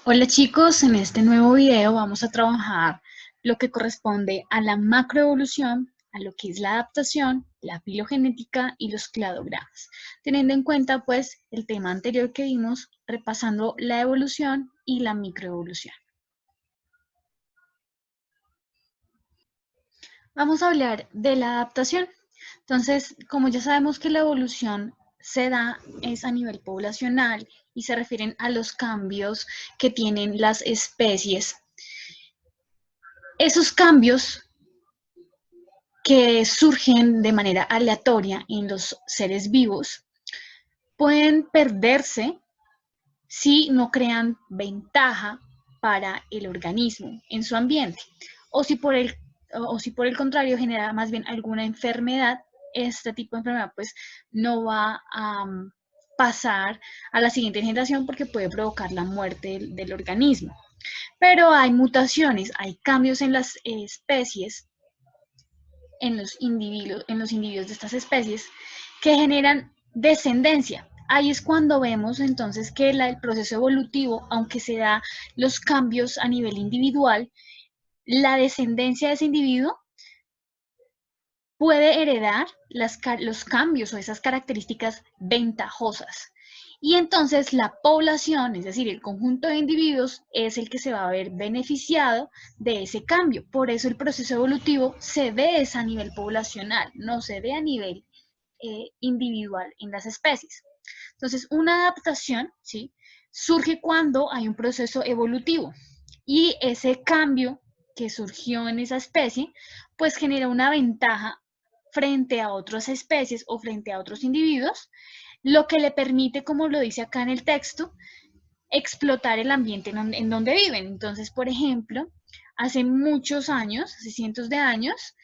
Hola chicos, en este nuevo video vamos a trabajar lo que corresponde a la macroevolución, a lo que es la adaptación, la filogenética y los cladogramas, teniendo en cuenta pues el tema anterior que vimos repasando la evolución y la microevolución. Vamos a hablar de la adaptación. Entonces, como ya sabemos que la evolución se da es a nivel poblacional y se refieren a los cambios que tienen las especies. Esos cambios que surgen de manera aleatoria en los seres vivos pueden perderse si no crean ventaja para el organismo en su ambiente o si por el contrario genera más bien alguna enfermedad. Este tipo de enfermedad pues no va a pasar a la siguiente generación porque puede provocar la muerte del organismo. Pero hay mutaciones, hay cambios en las especies, en los individuos de estas especies que generan descendencia. Ahí es cuando vemos entonces que el proceso evolutivo, aunque se da los cambios a nivel individual, la descendencia de ese individuo puede heredar los cambios o esas características ventajosas. Y entonces la población, es decir, el conjunto de individuos, es el que se va a ver beneficiado de ese cambio. Por eso el proceso evolutivo se ve a nivel poblacional, no se ve a nivel individual en las especies. Entonces, una adaptación, ¿sí?, surge cuando hay un proceso evolutivo y ese cambio que surgió en esa especie, pues genera una ventaja frente a otras especies o frente a otros individuos, lo que le permite, como lo dice acá en el texto, explotar el ambiente en donde viven. Entonces, por ejemplo, hace muchos años, hace cientos de años,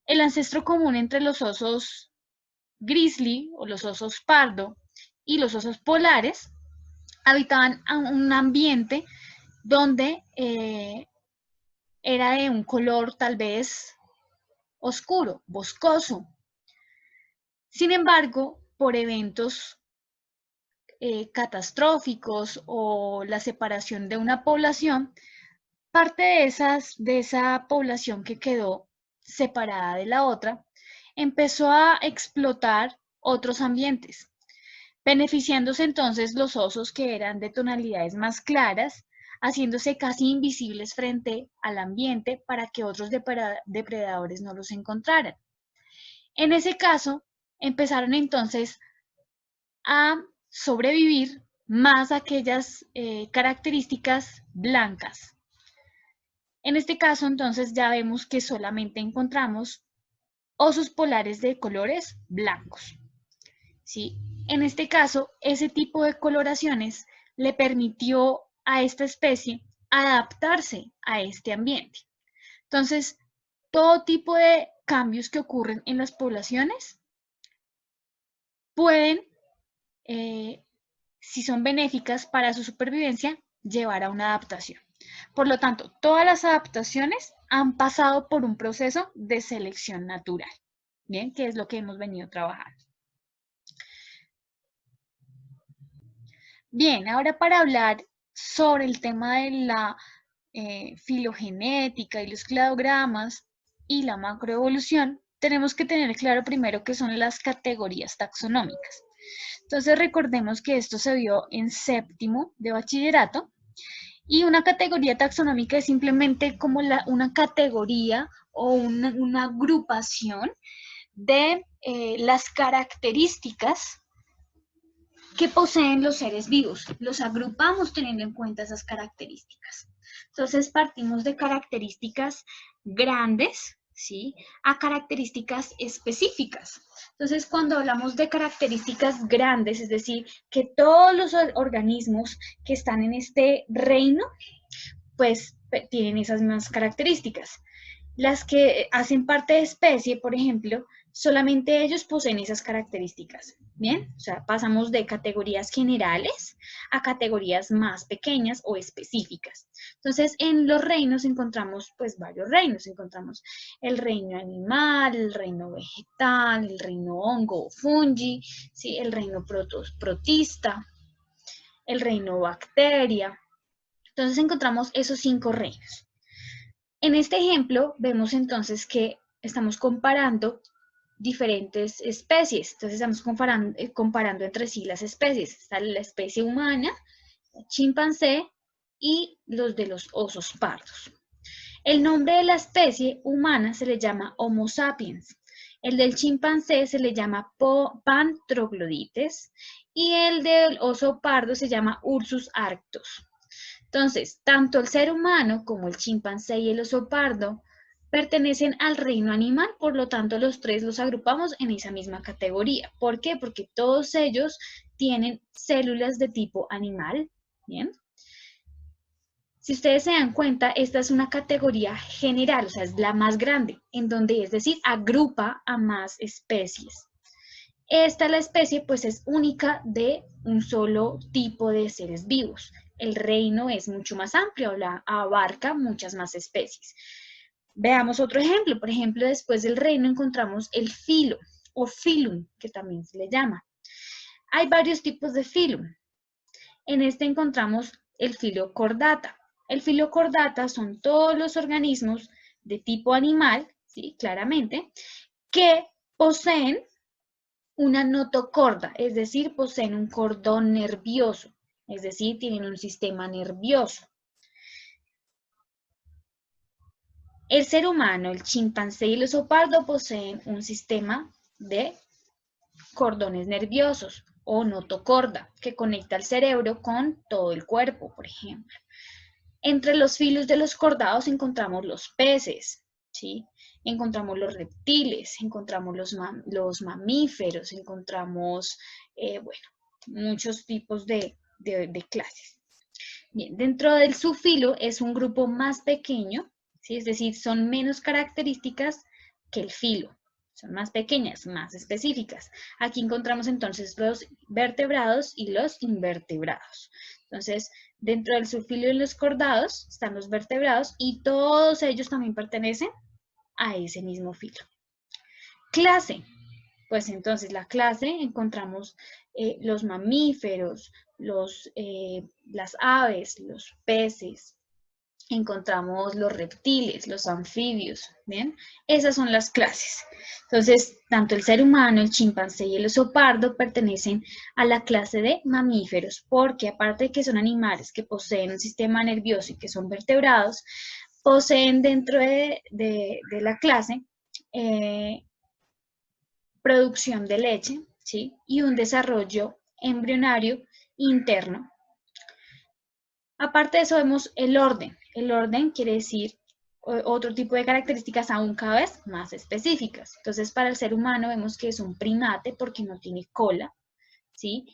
el ancestro común entre los osos grizzly o los osos pardo y los osos polares habitaban un ambiente donde era de un color tal vez oscuro, boscoso. Sin embargo, por eventos catastróficos o la separación de una población, parte de esa población que quedó separada de la otra empezó a explotar otros ambientes, beneficiándose entonces los osos que eran de tonalidades más claras, haciéndose casi invisibles frente al ambiente para que otros depredadores no los encontraran. En ese caso, empezaron entonces a sobrevivir más aquellas características blancas. En este caso, entonces, ya vemos que solamente encontramos osos polares de colores blancos, ¿sí? En este caso, ese tipo de coloraciones le permitió a esta especie adaptarse a este ambiente. Entonces, todo tipo de cambios que ocurren en las poblaciones pueden, si son benéficas para su supervivencia, llevar a una adaptación. Por lo tanto, todas las adaptaciones han pasado por un proceso de selección natural, ¿bien? Que es lo que hemos venido trabajando. Bien, ahora para hablar sobre el tema de la filogenética y los cladogramas y la macroevolución, tenemos que tener claro primero qué son las categorías taxonómicas. Entonces recordemos que esto se vio en séptimo de bachillerato y una categoría taxonómica es simplemente como una categoría o una agrupación de las características que poseen los seres vivos. Los agrupamos teniendo en cuenta esas características. Entonces partimos de características grandes, ¿sí?, a características específicas. Entonces, cuando hablamos de características grandes, es decir, que todos los organismos que están en este reino, pues tienen esas mismas características. Las que hacen parte de especie, por ejemplo, solamente ellos poseen esas características. Bien, o sea, pasamos de categorías generales a categorías más pequeñas o específicas. Entonces, en los reinos encontramos pues varios reinos. Encontramos el reino animal, el reino vegetal, el reino hongo o fungi, ¿sí?, el reino protista, el reino bacteria, Entonces encontramos esos 5 reinos. En este ejemplo vemos entonces que estamos comparando diferentes especies. Entonces estamos comparando entre sí las especies. Está la especie humana, el chimpancé y los de los osos pardos. El nombre de la especie humana se le llama Homo sapiens. El del chimpancé se le llama Pan troglodytes y el del oso pardo se llama Ursus arctos. Entonces, tanto el ser humano como el chimpancé y el oso pardo pertenecen al reino animal, por lo tanto los tres los agrupamos en esa misma categoría. ¿Por qué? Porque todos ellos tienen células de tipo animal, ¿bien? Si ustedes se dan cuenta, esta es una categoría general, o sea, es la más grande, en donde, es decir, agrupa a más especies. Esta, la especie, pues es única de un solo tipo de seres vivos. El reino es mucho más amplio, abarca muchas más especies. Veamos otro ejemplo. Por ejemplo, después del reino encontramos el filo o filum, que también se le llama. Hay varios tipos de filum. En este encontramos el filo cordata. El filo cordata son todos los organismos de tipo animal, ¿sí? Claramente, que poseen una notocorda, es decir, poseen un cordón nervioso, es decir, tienen un sistema nervioso. El ser humano, el chimpancé y el oso pardo poseen un sistema de cordones nerviosos o notocorda que conecta el cerebro con todo el cuerpo, por ejemplo. Entre los filos de los cordados encontramos los peces, ¿sí? Encontramos los reptiles, encontramos los mamíferos, encontramos, bueno, muchos tipos de clases. Bien, dentro del subfilo es un grupo más pequeño, ¿sí? Es decir, son menos características que el filo, son más pequeñas, más específicas. Aquí encontramos entonces los vertebrados y los invertebrados. Entonces, dentro del subfilo y los cordados están los vertebrados y todos ellos también pertenecen a ese mismo filo. Clase. Pues entonces la clase encontramos los mamíferos, las aves, los peces, encontramos los reptiles, los anfibios, ¿bien? Esas son las clases. Entonces, tanto el ser humano, el chimpancé y el oso pardo pertenecen a la clase de mamíferos, porque aparte de que son animales que poseen un sistema nervioso y que son vertebrados, poseen dentro de la clase producción de leche, ¿sí? Y un desarrollo embrionario interno. Aparte de eso vemos el orden. El orden quiere decir otro tipo de características aún cada vez más específicas. Entonces, para el ser humano vemos que es un primate porque no tiene cola, ¿sí?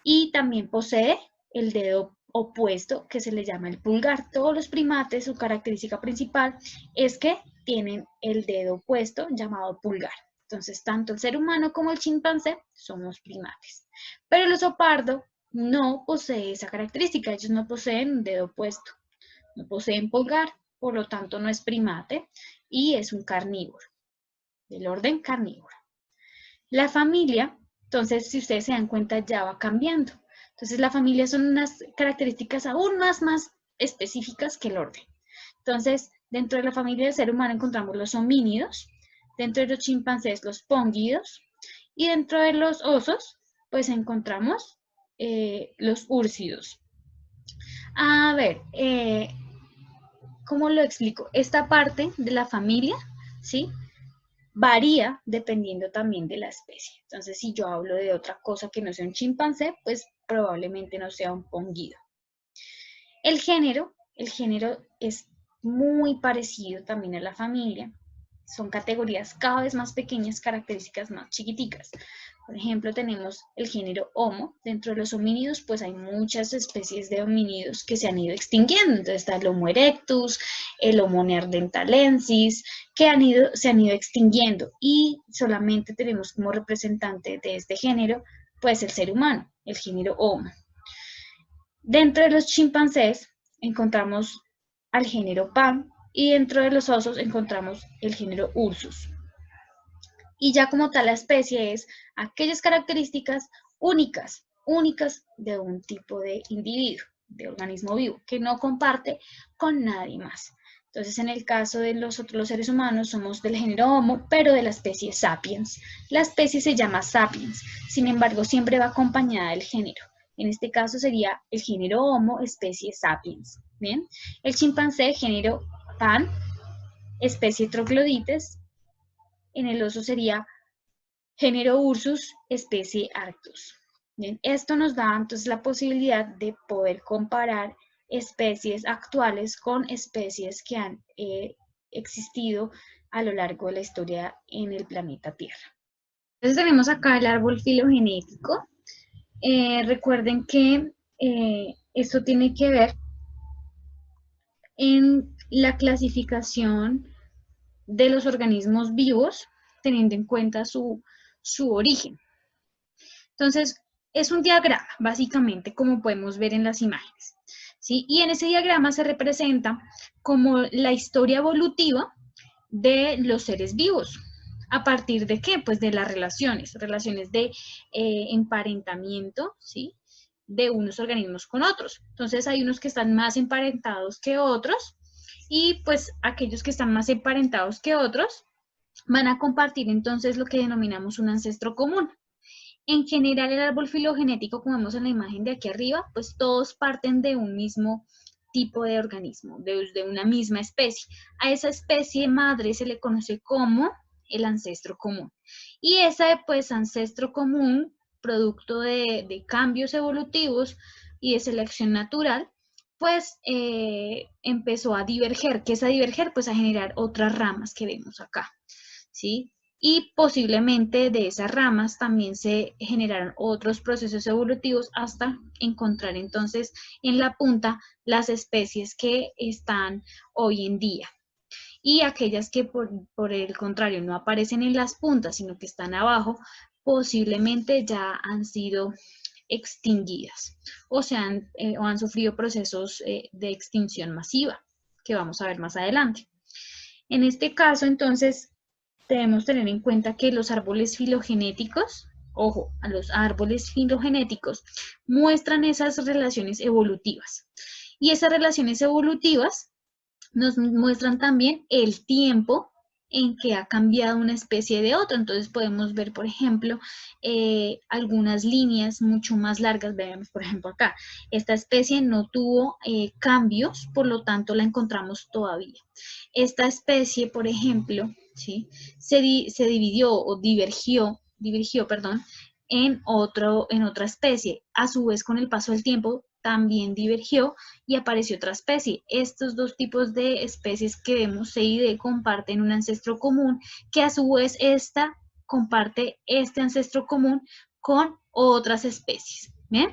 Y también posee el dedo opuesto que se le llama el pulgar. Todos los primates, su característica principal es que tienen el dedo opuesto llamado pulgar. Entonces, tanto el ser humano como el chimpancé somos primates. Pero el oso pardo no posee esa característica. Ellos no poseen un dedo opuesto, no poseen pulgar, por lo tanto no es primate y es un carnívoro, del orden carnívoro. La familia, entonces, si ustedes se dan cuenta, ya va cambiando. Entonces, la familia son unas características aún más específicas que el orden. Entonces, dentro de la familia del ser humano encontramos los homínidos, dentro de los chimpancés los póngidos, y dentro de los osos, pues encontramos los úrsidos. A ver, ¿cómo lo explico? Esta parte de la familia, ¿sí? Varía dependiendo también de la especie. Entonces, si yo hablo de otra cosa que no sea un chimpancé, pues probablemente no sea un póngido. El género es muy parecido también a la familia. Son categorías cada vez más pequeñas, características más chiquiticas. Por ejemplo, tenemos el género Homo. Dentro de los homínidos, pues hay muchas especies de homínidos que se han ido extinguiendo. Entonces está el Homo erectus, el Homo neanderthalensis, que se han ido extinguiendo. Y solamente tenemos como representante de este género, pues el ser humano, el género Homo. Dentro de los chimpancés encontramos al género Pan y dentro de los osos encontramos el género Ursus. Y ya como tal la especie es aquellas características únicas de un tipo de individuo. de organismo vivo, que no comparte con nadie más. Entonces, en el caso de los seres humanos, somos del género Homo, pero de la especie Sapiens. La especie se llama Sapiens, sin embargo, siempre va acompañada del género. En este caso sería el género Homo, especie Sapiens. Bien, el chimpancé, género Pan, especie Troglodites. En el oso sería género Ursus, especie Arctos. Bien, esto nos da entonces la posibilidad de poder comparar especies actuales con especies que han existido a lo largo de la historia en el planeta Tierra. Entonces tenemos acá el árbol filogenético. Recuerden que esto tiene que ver en la clasificación de los organismos vivos, teniendo en cuenta su origen. Entonces, es un diagrama, básicamente, como podemos ver en las imágenes, ¿sí? Y en ese diagrama se representa como la historia evolutiva de los seres vivos. ¿A partir de qué? Pues de las relaciones de emparentamiento, ¿sí? De unos organismos con otros. Entonces, hay unos que están más emparentados que otros, y pues aquellos que están más emparentados que otros van a compartir entonces lo que denominamos un ancestro común. En general, el árbol filogenético, como vemos en la imagen de aquí arriba, pues todos parten de un mismo tipo de organismo, de una misma especie. A esa especie madre se le conoce como el ancestro común. Y ese, pues, ancestro común, producto de cambios evolutivos y de selección natural, pues empezó a diverger. ¿Qué es a diverger? Pues a generar otras ramas que vemos acá, ¿sí? Y posiblemente de esas ramas también se generaron otros procesos evolutivos hasta encontrar entonces en la punta las especies que están hoy en día. Y aquellas que por el contrario no aparecen en las puntas, sino que están abajo, posiblemente ya han sido extinguidas o han sufrido procesos de extinción masiva, que vamos a ver más adelante. En este caso, entonces, debemos tener en cuenta que los árboles filogenéticos, ojo, a los árboles filogenéticos muestran esas relaciones evolutivas. Y esas relaciones evolutivas nos muestran también el tiempo en que ha cambiado una especie de otra. Entonces podemos ver, por ejemplo, algunas líneas mucho más largas. Veamos, por ejemplo, acá. Esta especie no tuvo cambios, por lo tanto la encontramos todavía. Esta especie, por ejemplo, ¿sí? se dividió o divergió, perdón, en otra especie. A su vez, con el paso del tiempo, también divergió y apareció otra especie. Estos dos tipos de especies que vemos, C y D, comparten un ancestro común, que a su vez esta comparte este ancestro común con otras especies. ¿Bien?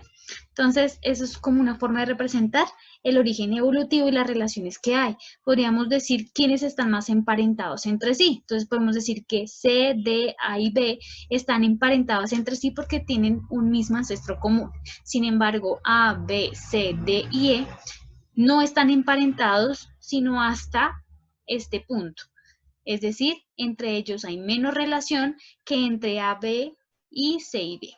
Entonces, eso es como una forma de representar el origen evolutivo y las relaciones que hay. Podríamos decir quiénes están más emparentados entre sí. Entonces, podemos decir que C, D, A y B están emparentados entre sí porque tienen un mismo ancestro común. Sin embargo, A, B, C, D y E no están emparentados sino hasta este punto. Es decir, entre ellos hay menos relación que entre A, B y C y D.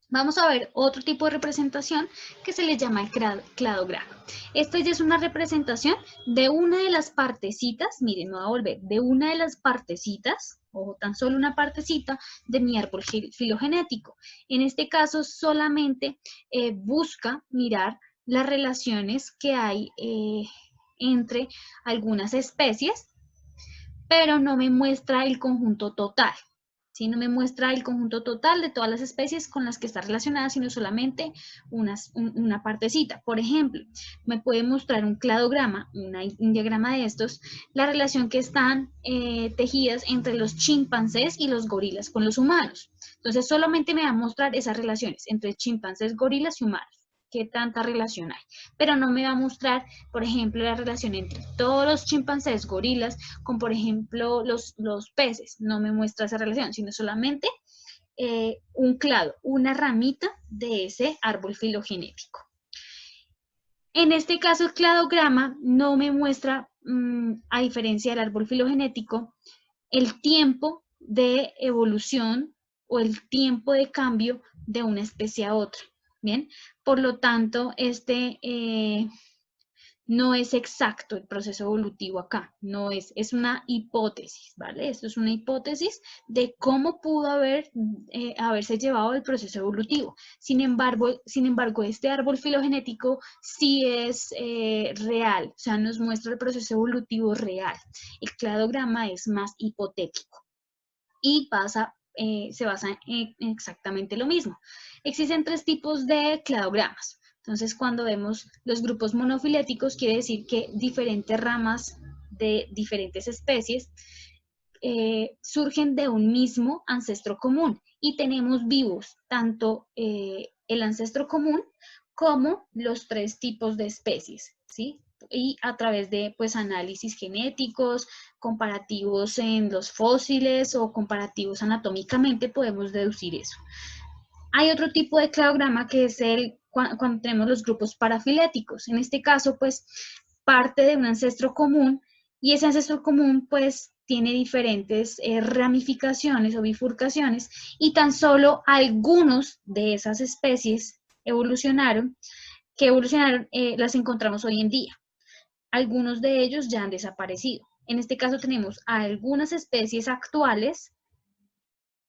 Vamos a ver otro tipo de representación que se le llama el cladograma. Esta ya es una representación de una de las partecitas, miren, me voy a volver, de una de las partecitas, o tan solo una partecita de mi árbol filogenético. En este caso solamente busca mirar las relaciones que hay entre algunas especies, pero no me muestra el conjunto total. ¿Sí? No me muestra el conjunto total de todas las especies con las que está relacionada, sino solamente una partecita. Por ejemplo, me puede mostrar un cladograma, un diagrama de estos, la relación que están tejidas entre los chimpancés y los gorilas con los humanos. Entonces, solamente me va a mostrar esas relaciones entre chimpancés, gorilas y humanos. Qué tanta relación hay, pero no me va a mostrar, por ejemplo, la relación entre todos los chimpancés, gorilas, con, por ejemplo, los peces. No me muestra esa relación, sino solamente un clado, una ramita de ese árbol filogenético. En este caso, el cladograma no me muestra, a diferencia del árbol filogenético, el tiempo de evolución o el tiempo de cambio de una especie a otra. Bien, por lo tanto, no es exacto el proceso evolutivo acá, no es, es una hipótesis, ¿vale? Esto es una hipótesis de cómo pudo haberse llevado el proceso evolutivo. Sin embargo, este árbol filogenético sí es real, o sea, nos muestra el proceso evolutivo real. El cladograma es más hipotético y se basa en exactamente lo mismo. Existen 3 tipos de cladogramas. Entonces, cuando vemos los grupos monofiléticos, quiere decir que diferentes ramas de diferentes especies surgen de un mismo ancestro común y tenemos vivos tanto el ancestro común como los 3 tipos de especies, ¿sí? Y a través de pues análisis genéticos, comparativos en los fósiles o comparativos anatómicamente podemos deducir eso. Hay otro tipo de cladograma que es cuando tenemos los grupos parafiléticos. En este caso, pues, parte de un ancestro común y ese ancestro común, pues, tiene diferentes ramificaciones o bifurcaciones y tan solo algunos de esas especies las encontramos hoy en día. Algunos de ellos ya han desaparecido. En este caso tenemos algunas especies actuales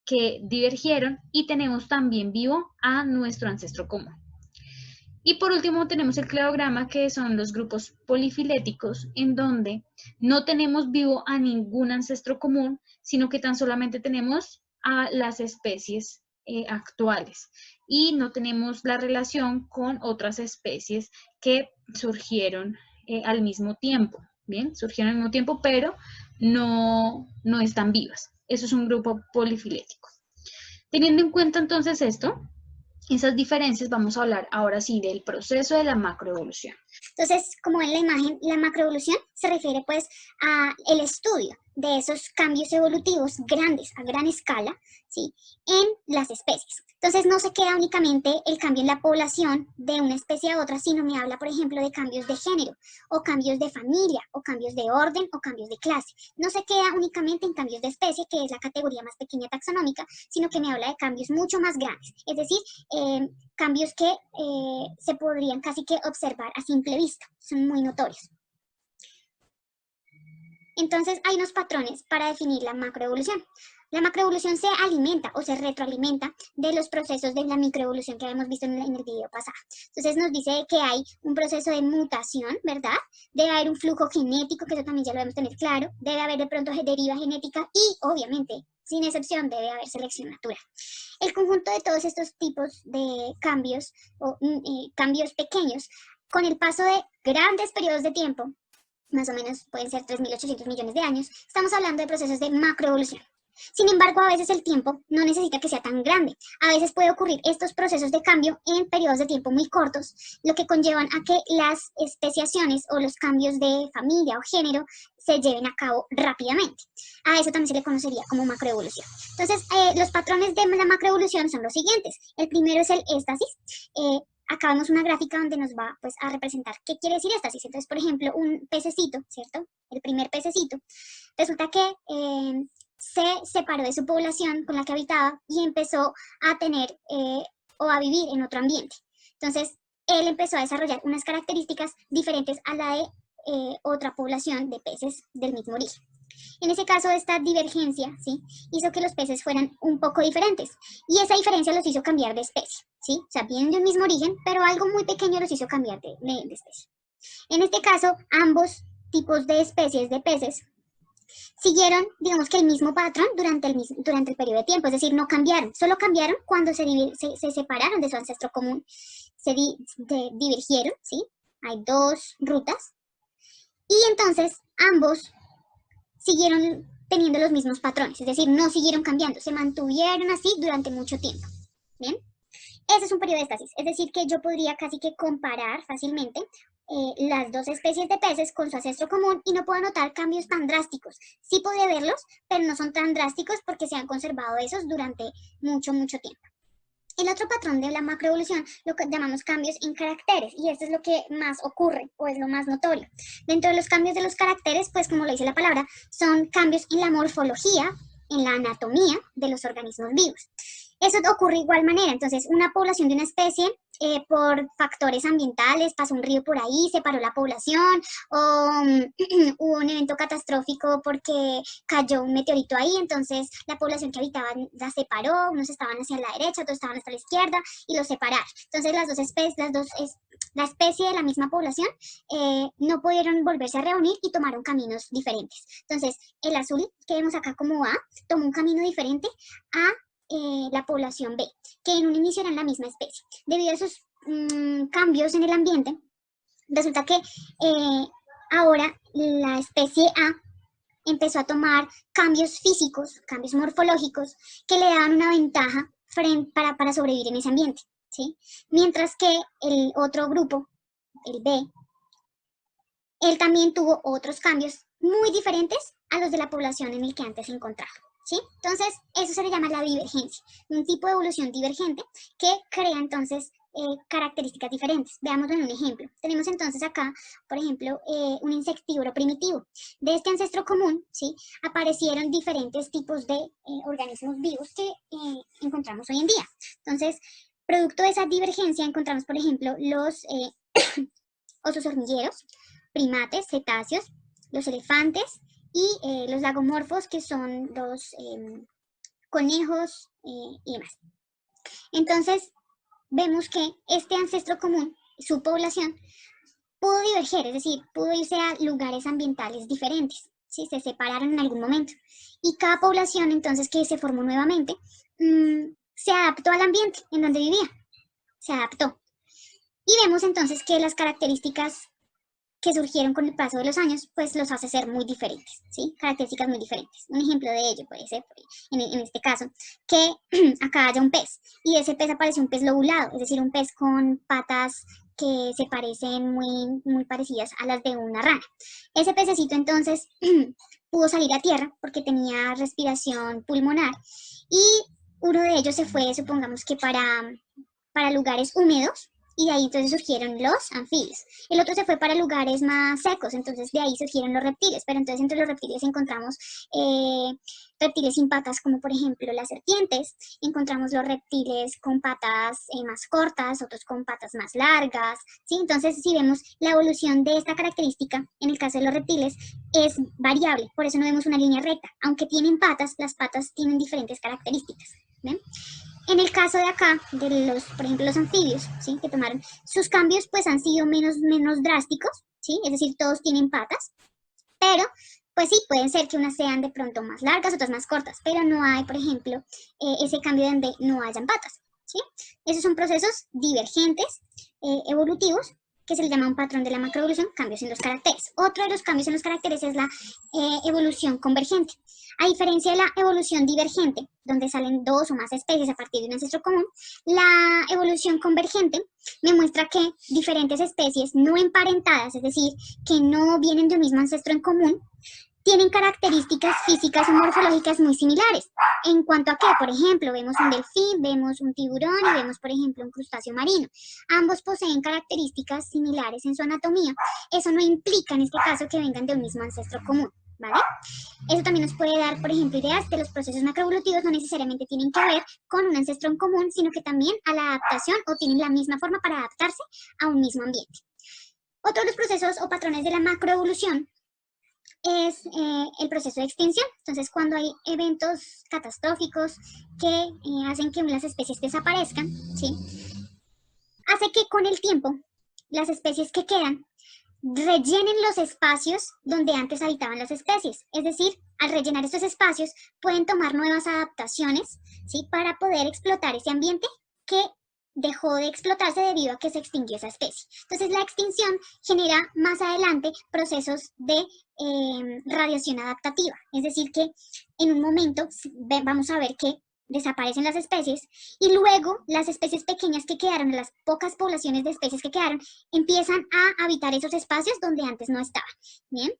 que divergieron y tenemos también vivo a nuestro ancestro común. Y por último tenemos el cladograma, que son los grupos polifiléticos, en donde no tenemos vivo a ningún ancestro común, sino que tan solamente tenemos a las especies actuales y no tenemos la relación con otras especies que surgieron al mismo tiempo. Bien, surgieron al mismo tiempo, pero no están vivas. Eso es un grupo polifilético. Teniendo en cuenta entonces esas diferencias, vamos a hablar ahora sí del proceso de la macroevolución. Entonces, como ven la imagen, la macroevolución se refiere pues a el estudio de esos cambios evolutivos grandes, a gran escala, ¿sí?, en las especies. Entonces no se queda únicamente el cambio en la población de una especie a otra, sino me habla, por ejemplo, de cambios de género, o cambios de familia, o cambios de orden, o cambios de clase. No se queda únicamente en cambios de especie, que es la categoría más pequeña taxonómica, sino que me habla de cambios mucho más grandes. Es decir, cambios que se podrían casi que observar a simple vista, son muy notorios. Entonces hay unos patrones para definir la macroevolución. La macroevolución se alimenta o se retroalimenta de los procesos de la microevolución que habíamos visto en el video pasado. Entonces nos dice que hay un proceso de mutación, ¿verdad? Debe haber un flujo genético, que eso también ya lo debemos tener claro. Debe haber de pronto deriva genética y, obviamente, sin excepción, debe haber selección natural. El conjunto de todos estos tipos de cambios o cambios pequeños, con el paso de grandes periodos de tiempo, más o menos pueden ser 3.800 millones de años, estamos hablando de procesos de macroevolución. Sin embargo, a veces el tiempo no necesita que sea tan grande. A veces puede ocurrir estos procesos de cambio en periodos de tiempo muy cortos, lo que conllevan a que las especiaciones o los cambios de familia o género se lleven a cabo rápidamente. A eso también se le conocería como macroevolución. Entonces, los patrones de la macroevolución son los siguientes. El primero es el éstasis. Acá vemos una gráfica donde nos va pues a representar qué quiere decir éstasis. Entonces, por ejemplo, un pececito, ¿cierto? El primer pececito, resulta que se separó de su población con la que habitaba y empezó a tener o a vivir en otro ambiente. Entonces, él empezó a desarrollar unas características diferentes a la de otra población de peces del mismo origen. En ese caso, esta divergencia, ¿sí?, hizo que los peces fueran un poco diferentes y esa diferencia los hizo cambiar de especie, ¿sí? O sea, vienen de un mismo origen, pero algo muy pequeño los hizo cambiar de especie. En este caso, ambos tipos de especies de peces siguieron, digamos que el mismo patrón durante el periodo de tiempo, es decir, no cambiaron, solo cambiaron cuando se separaron de su ancestro común, se divergieron, ¿sí? Hay dos rutas y entonces ambos siguieron teniendo los mismos patrones, es decir, no siguieron cambiando, se mantuvieron así durante mucho tiempo. ¿Bien? Ese es un periodo de éstasis, es decir, que yo podría casi que comparar fácilmente las dos especies de peces con su ancestro común y no puedo notar cambios tan drásticos. Sí podría verlos, pero no son tan drásticos porque se han conservado esos durante mucho tiempo. El otro patrón de la macroevolución lo que llamamos cambios en caracteres, y esto es lo que más ocurre o es lo más notorio. Dentro de los cambios de los caracteres, pues como lo dice la palabra, son cambios en la morfología, en la anatomía de los organismos vivos. Eso ocurre de igual manera. Entonces, una población de una especie por factores ambientales, pasó un río por ahí, separó la población, o hubo un evento catastrófico porque cayó un meteorito ahí, entonces la población que habitaba la separó, unos estaban hacia la derecha, otros estaban hacia la izquierda, y los separaron. Entonces las dos especies, la especie de la misma población no pudieron volverse a reunir y tomaron caminos diferentes. Entonces el azul que vemos acá como A tomó un camino diferente a la población B, que en un inicio eran la misma especie. Debido a esos cambios en el ambiente, resulta que ahora la especie A empezó a tomar cambios físicos, cambios morfológicos, que le daban una ventaja para sobrevivir en ese ambiente, ¿sí? Mientras que el otro grupo, el B, él también tuvo otros cambios muy diferentes a los de la población en el que antes se encontraba, ¿sí? Entonces, eso se le llama la divergencia, un tipo de evolución divergente que crea entonces características diferentes. Veámoslo en un ejemplo. Tenemos entonces acá, por ejemplo, un insectívoro primitivo. De este ancestro común, ¿sí?, aparecieron diferentes tipos de organismos vivos que encontramos hoy en día. Entonces, producto de esa divergencia encontramos, por ejemplo, los osos hormigueros, primates, cetáceos, los elefantes y los lagomorfos, que son los conejos y demás. Entonces, vemos que este ancestro común, su población, pudo diverger, es decir, pudo irse a lugares ambientales diferentes, ¿sí? Se separaron en algún momento. Y cada población, entonces, que se formó nuevamente, se adaptó al ambiente en donde vivía, se adaptó. Y vemos entonces que las características que surgieron con el paso de los años, pues los hace ser muy diferentes, ¿sí? Características muy diferentes. Un ejemplo de ello puede ser, en este caso, que acá haya un pez, y de ese pez aparece un pez lobulado, es decir, un pez con patas que se parecen muy parecidas a las de una rana. Ese pececito entonces pudo salir a tierra porque tenía respiración pulmonar, y uno de ellos se fue, supongamos que para lugares húmedos, y de ahí entonces surgieron los anfibios. El otro se fue para lugares más secos, entonces de ahí surgieron los reptiles, pero entonces entre los reptiles encontramos reptiles sin patas, como por ejemplo las serpientes, encontramos los reptiles con patas más cortas, otros con patas más largas, ¿sí? Entonces, si vemos la evolución de esta característica, en el caso de los reptiles, es variable, por eso no vemos una línea recta. Aunque tienen patas, las patas tienen diferentes características, ¿ven? En el caso de acá, de los, por ejemplo, los anfibios, ¿sí?, que tomaron sus cambios, pues han sido menos drásticos, ¿sí? Es decir, todos tienen patas, pero pues sí, pueden ser que unas sean de pronto más largas, otras más cortas, pero no hay, por ejemplo, ese cambio donde no hayan patas, ¿sí? Esos son procesos divergentes, evolutivos, que se le llama un patrón de la macroevolución, cambios en los caracteres. Otro de los cambios en los caracteres es la evolución convergente. A diferencia de la evolución divergente, donde salen dos o más especies a partir de un ancestro común, la evolución convergente me muestra que diferentes especies no emparentadas, es decir, que no vienen de un mismo ancestro en común, tienen características físicas o morfológicas muy similares. En cuanto a que, por ejemplo, vemos un delfín, vemos un tiburón y vemos, por ejemplo, un crustáceo marino. Ambos poseen características similares en su anatomía. Eso no implica, en este caso, que vengan de un mismo ancestro común, ¿vale? Eso también nos puede dar, por ejemplo, ideas de los procesos macroevolutivos no necesariamente tienen que ver con un ancestro en común, sino que también a la adaptación, o tienen la misma forma para adaptarse a un mismo ambiente. Otro de los procesos o patrones de la macroevolución es el proceso de extinción. Entonces, cuando hay eventos catastróficos que hacen que las especies desaparezcan, ¿sí?, hace que con el tiempo las especies que quedan rellenen los espacios donde antes habitaban las especies. Es decir, al rellenar estos espacios pueden tomar nuevas adaptaciones, ¿sí?, para poder explotar ese ambiente que dejó de explotarse debido a que se extinguió esa especie. Entonces, la extinción genera más adelante procesos de radiación adaptativa. Es decir, que en un momento vamos a ver que desaparecen las especies, y luego las especies pequeñas que quedaron, las pocas poblaciones de especies que quedaron, empiezan a habitar esos espacios donde antes no estaban. ¿Bien?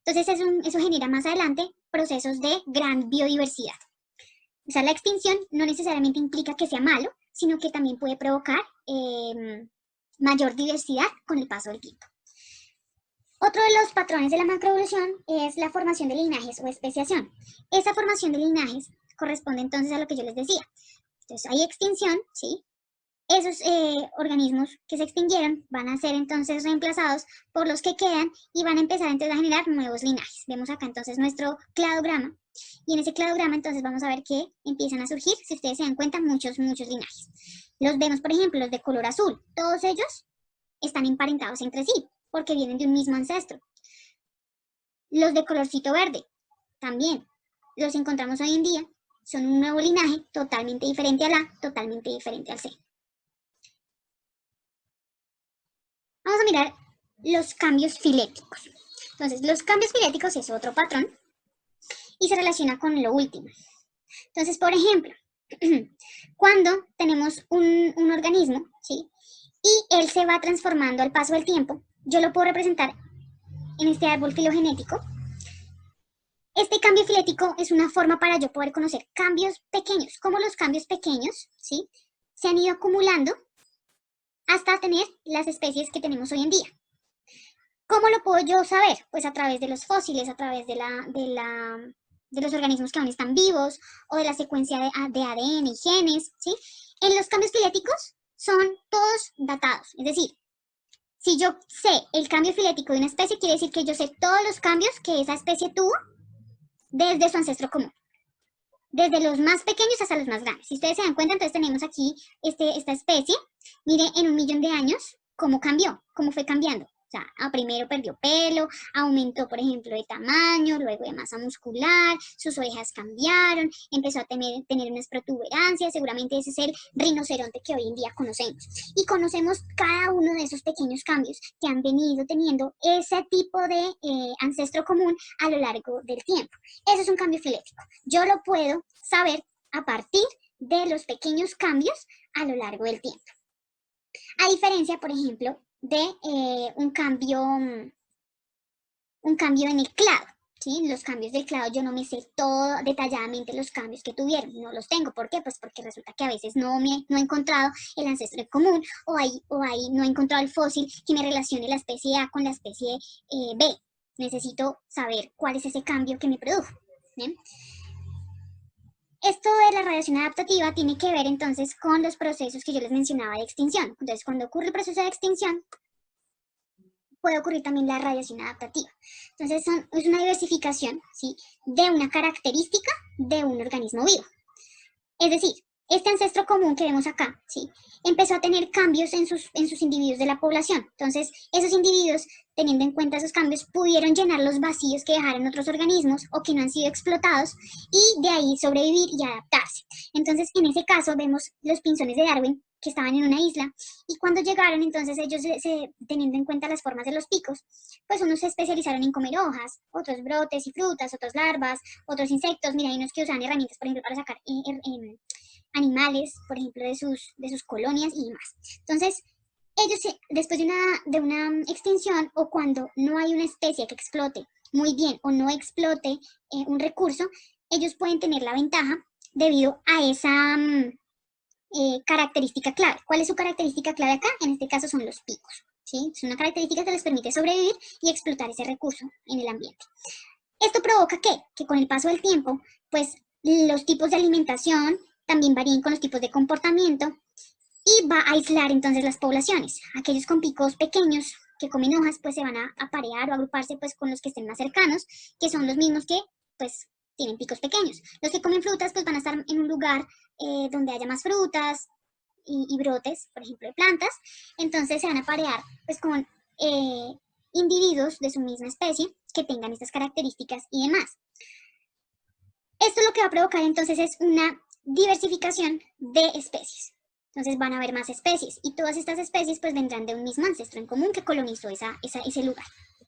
Entonces eso genera más adelante procesos de gran biodiversidad. O sea, la extinción no necesariamente implica que sea malo, sino que también puede provocar mayor diversidad con el paso del tiempo. Otro de los patrones de la macroevolución es la formación de linajes o especiación. Esa formación de linajes corresponde entonces a lo que yo les decía. Entonces hay extinción, ¿sí?, esos organismos que se extinguieron van a ser entonces reemplazados por los que quedan y van a empezar entonces a generar nuevos linajes. Vemos acá entonces nuestro cladograma y en ese cladograma entonces vamos a ver que empiezan a surgir, si ustedes se dan cuenta, muchos linajes. Los vemos, por ejemplo, los de color azul, todos ellos están emparentados entre sí porque vienen de un mismo ancestro. Los de colorcito verde también los encontramos hoy en día, son un nuevo linaje totalmente diferente al A, totalmente diferente al C. Vamos a mirar los cambios filéticos. Entonces, los cambios filéticos es otro patrón y se relaciona con lo último. Entonces, por ejemplo, cuando tenemos un organismo, ¿sí? Y él se va transformando al paso del tiempo, yo lo puedo representar en este árbol filogenético. Este cambio filético es una forma para yo poder conocer cambios pequeños, como los cambios pequeños, ¿sí? Se han ido acumulando hasta tener las especies que tenemos hoy en día. ¿Cómo lo puedo yo saber? Pues a través de los fósiles, a través de los organismos que aún están vivos, o de la secuencia de ADN y genes, ¿sí? En los cambios filéticos son todos datados, es decir, si yo sé el cambio filético de una especie, quiere decir que yo sé todos los cambios que esa especie tuvo desde su ancestro común. Desde los más pequeños hasta los más grandes. Si ustedes se dan cuenta, entonces tenemos aquí esta especie. Mire, en 1 millón de años, cómo cambió, cómo fue cambiando. O sea, primero perdió pelo, aumentó, por ejemplo, de tamaño, luego de masa muscular, sus orejas cambiaron, empezó a tener unas protuberancias, seguramente ese es el rinoceronte que hoy en día conocemos. Y conocemos cada uno de esos pequeños cambios que han venido teniendo ese tipo de ancestro común a lo largo del tiempo. Eso es un cambio filético. Yo lo puedo saber a partir de los pequeños cambios a lo largo del tiempo. A diferencia, por ejemplo, de un cambio en el clado, ¿sí? Los cambios del clado yo no me sé todo detalladamente los cambios que tuvieron, no los tengo. ¿Por qué? Pues porque resulta que a veces no he encontrado el ancestro común o ahí no he encontrado el fósil que me relacione la especie A con la especie B. Necesito saber cuál es ese cambio que me produjo. ¿Bien? Esto de la radiación adaptativa tiene que ver entonces con los procesos que yo les mencionaba de extinción. Entonces, cuando ocurre el proceso de extinción, puede ocurrir también la radiación adaptativa. Entonces, es una diversificación, ¿sí?, de una característica de un organismo vivo. Es decir, este ancestro común que vemos acá, ¿sí?, empezó a tener cambios en sus individuos de la población. Entonces, esos individuos, teniendo en cuenta esos cambios, pudieron llenar los vacíos que dejaron otros organismos o que no han sido explotados y de ahí sobrevivir y adaptarse. Entonces, en ese caso, vemos los pinzones de Darwin que estaban en una isla y cuando llegaron, entonces ellos, teniendo en cuenta las formas de los picos, pues unos se especializaron en comer hojas, otros brotes y frutas, otros larvas, otros insectos. Mira, hay unos que usaban herramientas, por ejemplo, para sacar animales, por ejemplo, de sus colonias y demás. Entonces, ellos, después de una extinción o cuando no hay una especie que explote muy bien o no explote un recurso, ellos pueden tener la ventaja debido a esa característica clave. ¿Cuál es su característica clave acá? En este caso son los picos, ¿sí? Es una característica que les permite sobrevivir y explotar ese recurso en el ambiente. Esto provoca que con el paso del tiempo, pues los tipos de alimentación también varían con los tipos de comportamiento y va a aislar entonces las poblaciones. Aquellos con picos pequeños que comen hojas, pues se van a aparear o agruparse pues con los que estén más cercanos, que son los mismos que pues tienen picos pequeños. Los que comen frutas pues van a estar en un lugar donde haya más frutas y brotes, por ejemplo, de plantas. Entonces se van a aparear pues con individuos de su misma especie que tengan estas características y demás. Esto lo que va a provocar entonces es una diversificación de especies. Entonces van a haber más especies y todas estas especies pues vendrán de un mismo ancestro en común que colonizó ese lugar.